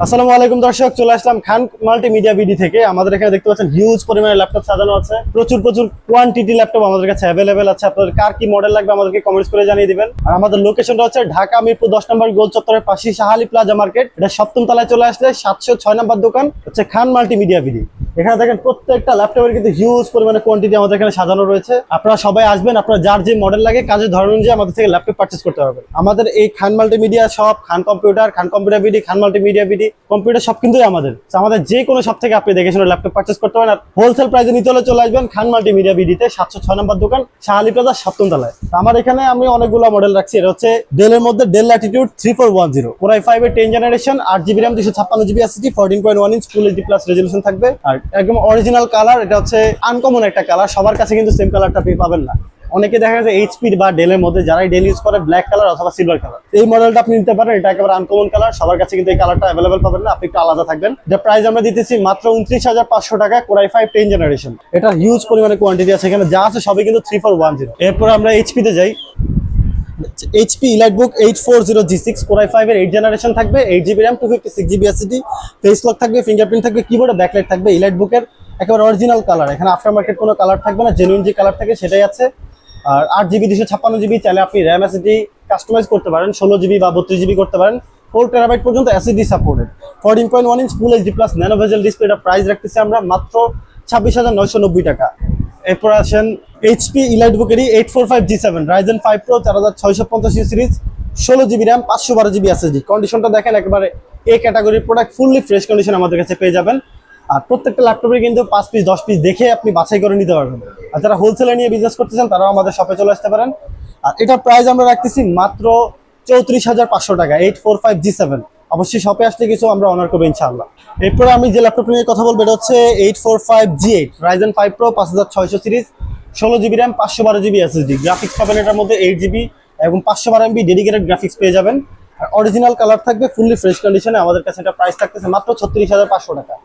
আসসালামু আলাইকুম দর্শক, চলে আসলাম খান মাল্টিমিডিয়া বিডি থেকে। আমাদের এখানে দেখতে পাচ্ছেন হিউজ পরিমাণে ল্যাপটপ সাজানো আছে, প্রচুর কোয়ান্টিটি ল্যাপটপ আমাদের কাছে অ্যাভেলেবেল আছে। আপনাদের কার কি মডেল লাগবে আমাদেরকে কমেন্টস করে জানিয়ে দিবেন। আর আমাদের লোকেশনটা হচ্ছে ঢাকা মিরপুর 10 নম্বর গোল চত্বরের পাশে শাহালি প্লাজা মার্কেট। এটা 7ম তলায় চলে আসলে 706 নম্বর দোকান হচ্ছে খান মাল্টিমিডিয়া বিডি। এখানে দেখেন প্রত্যেকটা ল্যাপটপের কিন্তু হিউজ পরিমাণে কোয়ান্টিটি আমাদের এখানে সাজানো রয়েছে। আপনারা সবাই আসবেন, আপনারা যার যে মডেল লাগে কাজের ধরন অনুযায়ী আমাদের থেকে ল্যাপটপ পারচেজ করতে পারবেন। আমাদের এই খান মাল্টিমিডিয়া শপ, খান কম্পিউটার বিডি, খান মাল্টিমিডিয়া বিডি কম্পিউটার সব কিন্তু আমাদের যে কোনো সব থেকে আপনি দেখে শুনে ল্যাপটপ পারচেজ করতে পারেন। আর হোলসেল প্রাইসে নিতে হলে চলে আসবেন খান মাল্টিমিডিয়া বিডিতে, 706 নম্বর দোকান, শাহালি প্লাজা 7ম তলায়। আমার এখানে আমি অনেকগুলো মডেল রাখছি। এটা হচ্ছে ডেলের মধ্যে ডেল ল্যাটিটিউড 3410 Core i5 এর 10 generation, 8GB RAM, 256GB SSD, 14.1 inch full HD plus resolution থাকবে। আর একদম অরিজিনাল কালার, এটা হচ্ছে আনকমন একটা কালার, সবার কাছে কিন্তু সেম কালারটা আপনি পাবেন না। অনেকে দেখা যাচ্ছে এইচপি বা ডেলের মধ্যে যারাই ডেল ইউজ করে ব্ল্যাক কালার অথবা সিলভার কালার, এই মডেলটা আপনি নিতে পারেন। এটা একেবারে আনকমন কালার, সবার কাছে কিন্তু এই কালারটা অ্যাভেলেবল পাবেন না, আপনি একটু আলাদা থাকবেন। এটা প্রাইস আমরা দিতেছি মাত্র 29,500 টাকা, Core i5 10 জেনারেশন। এটা হিউজ পরিমাণে কোয়ান্টিটি আছে, এখানে যা আছে সবই কিন্তু 3410। এরপর আমরা এইচপি তে যাই। HP EliteBook 840G6 Core i5 এর 8 জেনারেশন থাকবে, 8GB RAM, 256GB SSD, face lock থাকবে, ফিঙ্গারপ্রিন্ট থাকবে, কিবোর্ডে ব্যাকলাইট থাকবে। EliteBook এর একেবারে অরিজিনাল কালার, এখানে আফটার মার্কেট কোনো কালার থাকবে না, জেনুইন যে কালার থাকে সেটাই আছে। আর 8GB 256GB চাইলে আপনি RAM SSD কাস্টমাইজ করতে পারেন, 16GB বা 32GB করতে পারেন। 4TB পর্যন্ত SSD supported, 14.1 inch full HD plus nano bezel display. এটা প্রাইস রাখতেছি আমরা মাত্র 26,990 টাকা। এরপর আসেন HP EliteBook এরই 845G7 Ryzen 5 Pro 4650 series, 16GB RAM, 512GB SSD। কন্ডিশনটা দেখেন একেবারে এ ক্যাটাগরির প্রোডাক্ট, ফুললি ফ্রেশ কন্ডিশন আমাদের কাছে পেয়ে যাবেন। আর প্রত্যেকটা ল্যাপটপে কিন্তু 5 পিস 10 পিস দেখে আপনি বাছাই করে নিতে পারবেন। আর যারা হোলসেলে নিয়ে বিজনেস করতেছেন তারাও আমাদের শপে চলে আসতে পারেন। আর এটার প্রাইস আমরা রাখতেছি মাত্র 34,500 টাকা, 845G7। অবশ্যই শপে আসলে কিছু আমরা অনার করবো ইনশাআল্লাহ। এরপরে আমি যে ল্যাপটপ নিয়ে কথা বলবো এটা হচ্ছে 845G8 Ryzen 5 Pro 5600 series, 16GB RAM, 512GB SSD। Graphics পাবেন এটার মধ্যে 8GB এবং 512MB ডেডিকেটেড গ্রাফিক্স পেয়ে যাবেন। আর অরিজিনাল কালার থাকবে, ফুললি ফ্রেশ কন্ডিশনে। আমাদের কাছে এটা প্রাইস থাকতেছে মাত্র 36,500 টাকা।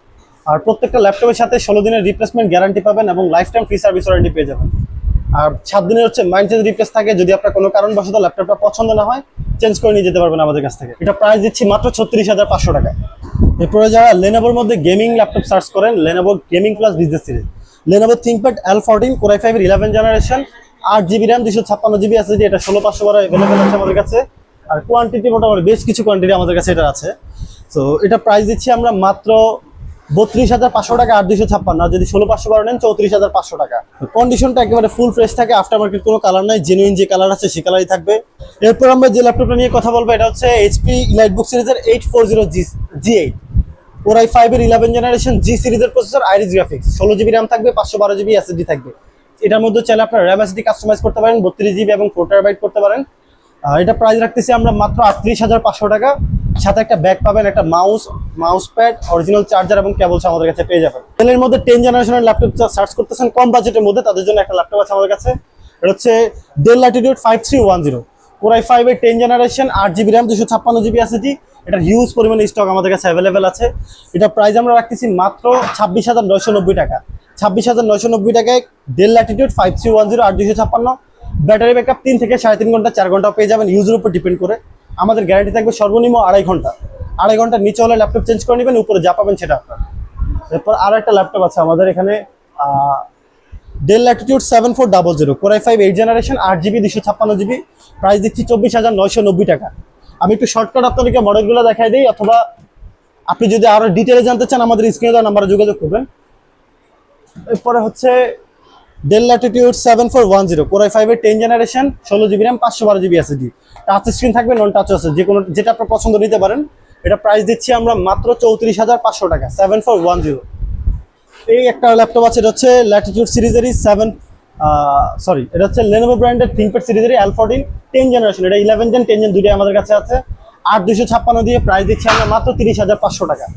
আর প্রত্যেকটা ল্যাপটপের সাথে 16 দিনের রিপ্লেসমেন্ট গ্যারান্টি পাবেন এবং life time free service warranty পেয়ে যাবেন। আর 7 দিনের হচ্ছে মাইন্ড চেঞ্জ রিপ্লেস থাকে, যদি আপনার কোনো কারণবশত ল্যাপটপটা পছন্দ না হয় চেঞ্জ করে নিয়ে যেতে পারবেন আমাদের কাছ থেকে। এটা প্রাইস দিচ্ছি মাত্র 36,500 টাকা। এরপরে যারা লেনোভোর মধ্যে গেমিং ল্যাপটপ সার্চ করেন, Lenovo gaming plus business series, Lenovo ThinkPad L14 Core i5 এর 11 generation, 8GB RAM, 256GB SSD। এটা 16,500 অ্যাভেলেবেল আছে আমাদের কাছে। আর কোয়ান্টিটি মোটামুটি বেশ কিছু কোয়ান্টিটি আমাদের কাছে এটা আছে। তো এটা প্রাইস দিচ্ছি আমরা মাত্র 32,500 টাকা, 8,256। আর যদি 16,500 নেন 34,500 টাকা। কন্ডিশনটা একেবারে ফুল ফ্রেশ থাকে, আফটার মার্কেট কোনো কালার নাই, জেনুইন যে কালার আছে সে কালারই থাকবে। এরপর আমরা যে ল্যাপটপটা নিয়ে কথা বলবো এটা হচ্ছে HP EliteBook সিরিজের 840G8 Core i5 এর 11 জেনারেশন, G সিরিজের processor, iris graphics, 16GB RAM থাকবে, 512GB SSD থাকবে। এটার মধ্যে চাইলে আপনার RAM SSD কাস্টমাইজ করতে পারেন, 32GB এবং 4TB করতে পারেন। এটা প্রাইস রাখতেছি আমরা মাত্র 38,500 টাকা। সাথে একটা ব্যাগ পাবেন, একটা মাউস প্যাড, অরিজিনাল চার্জার এবং কেবলস আমাদের কাছে পেয়ে যাবেন। ডেলের মধ্যে 10 জেনারেশনের ল্যাপটপ সার্চ করতেছেন কম বাজেটের মধ্যে, তাদের জন্য একটা ল্যাপটপ আছে আমাদের কাছে। এটা হচ্ছে ডেল ল্যাটিটিউড 5310 Core i5 এর 10 generation, 8GB RAM, 256GB SSD। এটা হিউজ পরিমাণে স্টক আমাদের কাছে অ্যাভেলেবেল আছে। এটা প্রাইস আমরা রাখতেছি মাত্র 26,990 টাকা। 26,990 টাকায় ডেল ল্যাটিটিউড 5310 8,256। ব্যাটারি ব্যাকআপ 3 থেকে 3.5 ঘন্টা, 4 ঘন্টা পেয়ে যাবেন, ইউজের উপর ডিপেন্ড করে। আমাদের গ্যারান্টি থাকবে সর্বনিম্ন 2.5 ঘন্টা। 2.5 ঘন্টার নিচে হলে ল্যাপটপ চেঞ্জ করে নেবেন, উপরে যা পাবেন সেটা আপনার। এরপর আর একটা ল্যাপটপ আছে আমাদের এখানে, del Latitude 7400 Core i5 8 generation, 8GB 256GB। Price দিচ্ছি 24,990 টাকা। আমি একটু শর্টকাট আপনাদেরকে মডেলগুলো দেখাই দিই, অথবা আপনি যদি আরো ডিটেলে জানতে চান আমাদের স্ক্রিনে দেওয়া নাম্বারে যোগাযোগ করবেন। এরপরে হচ্ছে ডেল ল্যাটিটিউড 7410 Core i5 এর 10 generation, 16GB RAM, 512GB SSD। Touch screen থাকবে, নন টাচ আছে, যে কোনো যেটা আপনার পছন্দ নিতে পারেন। এটা প্রাইস দিচ্ছি আমরা মাত্র 34,500 টাকা, 7410। এই একটা ল্যাপটপ আছে, এটা হচ্ছে ল্যাটিটিউড সিরিজেরই এটা হচ্ছে লেনোভো ব্র্যান্ডের থিংকপ্যাড সিরিজেরই L14 10 জেনারেশন। এটা 11 জেন 10 জেন দুইটাই আমাদের কাছে আছে। 8,256 দিয়ে প্রাইস দিচ্ছি আমরা মাত্র 30,500 টাকা।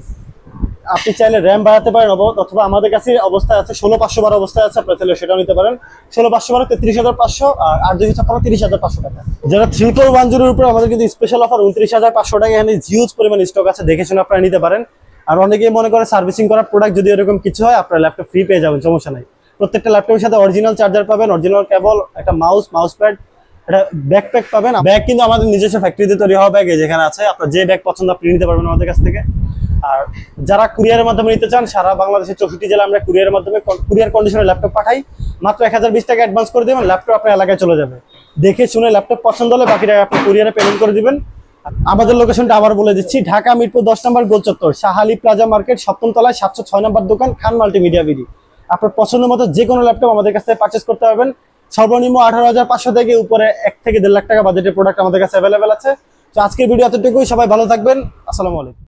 আপনি চাইলে র্যাম বাড়াতে পারেন, অথবা আমাদের কাছে অবস্থায় আছে 16,512 অবস্থায় আছে, আপনারা চাইলে সেটাও নিতে পারেন। 16,512 33,500 আর 8,256 30,500 টাকা। যারা 3410 এর উপরে আমাদের কিন্তু স্পেশাল অফার 29,500 টাকা। এখানে হিউজ পরিমাণ স্টক আছে, দেখে শুনে আপনারা নিতে পারেন। আর অনেকেই মনে করে সার্ভিসিং করা প্রোডাক্ট যদি এরকম কিছু হয় আপনার ল্যাপটপ ফ্রি পেয়ে যাবেন, সমস্যা নাই। প্রত্যেকটা ল্যাপটপের সাথে অরিজিনাল চার্জার পাবেন, অরিজিনাল কেবল, একটা মাউস প্যাড, এটা ব্যাকপ্যাক পাবেন। ব্যাগ কিন্তু আমাদের নিজস্ব ফ্যাক্টরিতে তৈরি হওয়া ব্যাগ যেখানে আছে, আপনার যে ব্যাগ পছন্দ আপনি নিতে পারবেন আমাদের কাছ থেকে। আর যারা কুরিয়ারের মাধ্যমে নিতে চান, সারা বাংলাদেশের 64 জেলা আমরা কুরিয়ারের মাধ্যমে কুরিয়ার কন্ডিশনে ল্যাপটপ পাঠাই। মাত্র 1020 টাকা অ্যাডভান্স করে দেবেন, ল্যাপটপ আপনার এলাকায় চলে যাবে। দেখে শুনে ল্যাপটপ পছন্দ হলে বাকি টাকা আপনি কুরিয়ারে পেমেন্ট করে দিবেন। আমাদের লোকেশনটা আবার বলে দিচ্ছি, ঢাকা মিরপুর 10 নম্বর গোল চত্বর, শাহালি প্লাজা মার্কেট, 7ম তলায় 706 নম্বর দোকান, খান মাল্টিমিডিয়া বিডি। আপনার পছন্দ মতো যে কোনো ল্যাপটপ আমাদের কাছ থেকে পারচেস করতে পারবেন। সর্বনিম্ন 18,500 থেকে উপরে 1 থেকে 1.5 লাখ টাকা বাজেটের প্রোডাক্ট আমাদের কাছে অ্যাভেলেবেল আছে। তো আজকের ভিডিও এতটুকুই, সবাই ভালো থাকবেন। আসসালামু আলাইকুম।